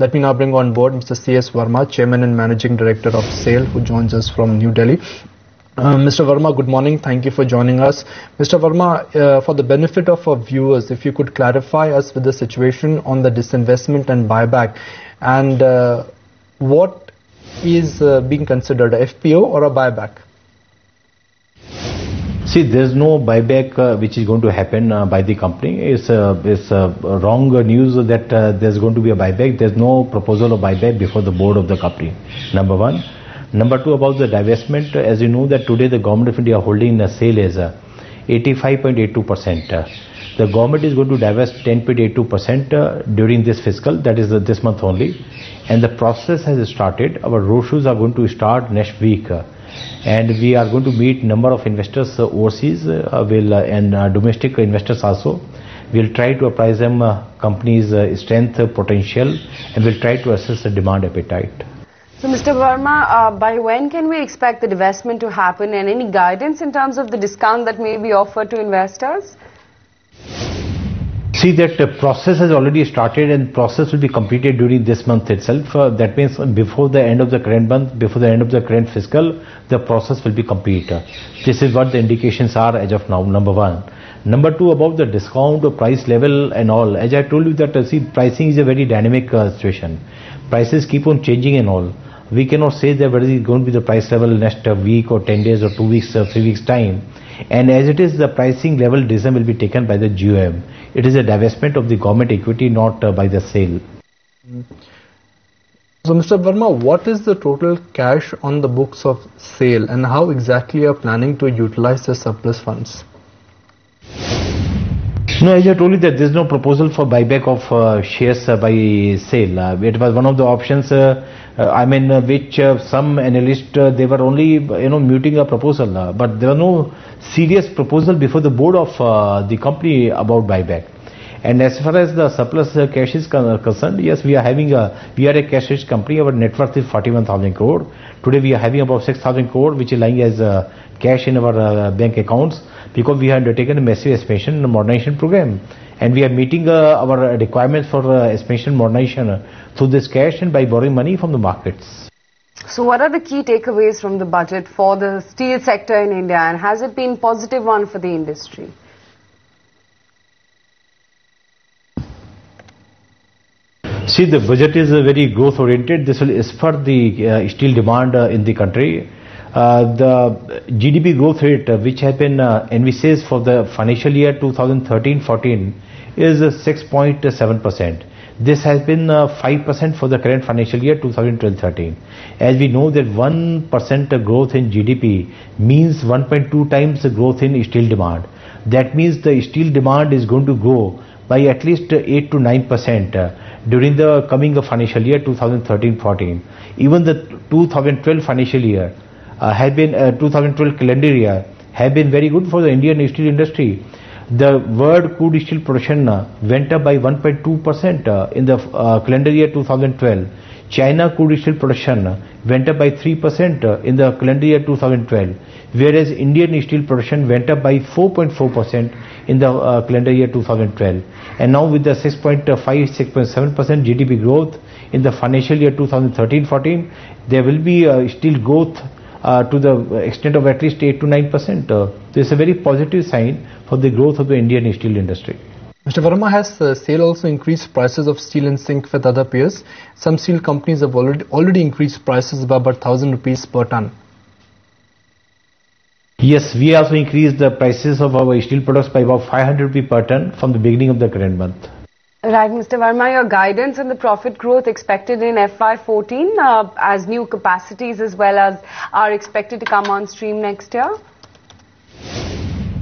Let me now bring on board Mr. C.S. Verma, Chairman and Managing Director of SAIL, who joins us from New Delhi. Mr. Verma, good morning. Thank you for joining us. Mr. Verma, for the benefit of our viewers, if you could clarify us with the situation on the disinvestment and buyback, and what is being considered, a FPO or a buyback? See, there's no buyback which is going to happen by the company. It's wrong news that there's going to be a buyback. There's no proposal of buyback before the board of the company, number one. Number two, about the divestment, as you know that today the government of India holding a SAIL is 85.82%. The government is going to divest 10.82% during this fiscal, that is this month only. And the process has started. Our roadshows are going to start next week. And we are going to meet number of investors overseas and domestic investors also. We'll try to apprise them company's strength, potential, and we'll try to assess the demand appetite. So, Mr. Verma, by when can we expect the divestment to happen, and any guidance in terms of the discount that may be offered to investors? See, that the process has already started and process will be completed during this month itself. That means before the end of the current month, before the end of the current fiscal, the process will be complete. This is what the indications are as of now, number one. Number two, about the discount, price level and all. As I told you that, see, pricing is a very dynamic situation. Prices keep on changing and all. We cannot say that whether it's going to be the price level next week or 10 days or 2 weeks or 3 weeks time. And as it is, the pricing level decision will be taken by the GOM. It is a divestment of the government equity, not by the SAIL. So, Mr. Verma, what is the total cash on the books of SAIL, and how exactly are you planning to utilize the surplus funds? No, as I told you that there is no proposal for buyback of shares by SAIL. It was one of the options, which some analysts, they were only, muting a proposal, but there was no serious proposal before the board of the company about buyback. And as far as the surplus cash is concerned, yes, we are a cash-rich company. Our net worth is 41,000 crore. Today we are having about 6,000 crore, which is lying as cash in our bank accounts, because we have undertaken a massive expansion and modernization program. And we are meeting our requirements for expansion and modernization through this cash and by borrowing money from the markets. So what are the key takeaways from the budget for the steel sector in India, and has it been a positive one for the industry? See, the budget is very growth oriented. This will spur the steel demand in the country. The GDP growth rate, which has been envisaged for the financial year 2013-14, is 6.7%. This has been 5% for the current financial year 2012-13. As we know that 1% growth in GDP means 1.2 times the growth in steel demand. That means the steel demand is going to grow by at least 8 to 9% during the coming financial year 2013-14. Even the 2012 financial year have been 2012 calendar year have been very good for the Indian steel industry. The world crude steel production went up by 1.2% in the calendar year 2012. China crude steel production went up by 3% in the calendar year 2012, whereas Indian steel production went up by 4.4% in the calendar year 2012. And now with the 6.7% GDP growth in the financial year 2013-14, there will be steel growth to the extent of at least 8 to 9%. This is a very positive sign for the growth of the Indian steel industry. Mr. Verma, has SAIL also increased prices of steel in sync with other peers? Some steel companies have already increased prices by about 1,000 rupees per ton. Yes, we also increased the prices of our steel products by about 500 rupees per ton from the beginning of the current month. Right, Mr. Verma, your guidance on the profit growth expected in FY14 as new capacities as well as are expected to come on stream next year?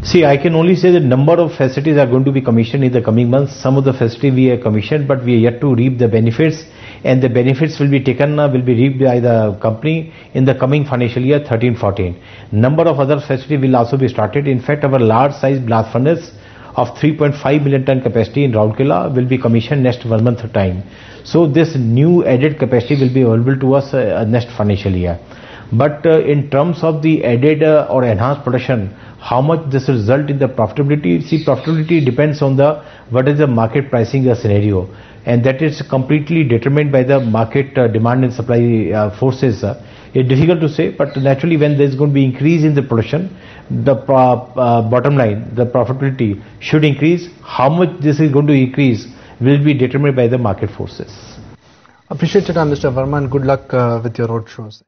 See, I can only say that number of facilities are going to be commissioned in the coming months. Some of the facilities we have commissioned, but we are yet to reap the benefits, and the benefits will be reaped by the company in the coming financial year 13-14. Number of other facilities will also be started. In fact, our large size blast furnace of 3.5 million ton capacity in Rourkela will be commissioned next 1 month time. So this new added capacity will be available to us next financial year. But in terms of the added or enhanced production, how much this will result in the profitability? See, profitability depends on what is the market pricing scenario, and that is completely determined by the market demand and supply forces. It's difficult to say, but naturally when there is going to be increase in the production, the bottom line, the profitability should increase. How much this is going to increase will be determined by the market forces. Appreciate your time, Mr. Verma, and good luck with your road shows.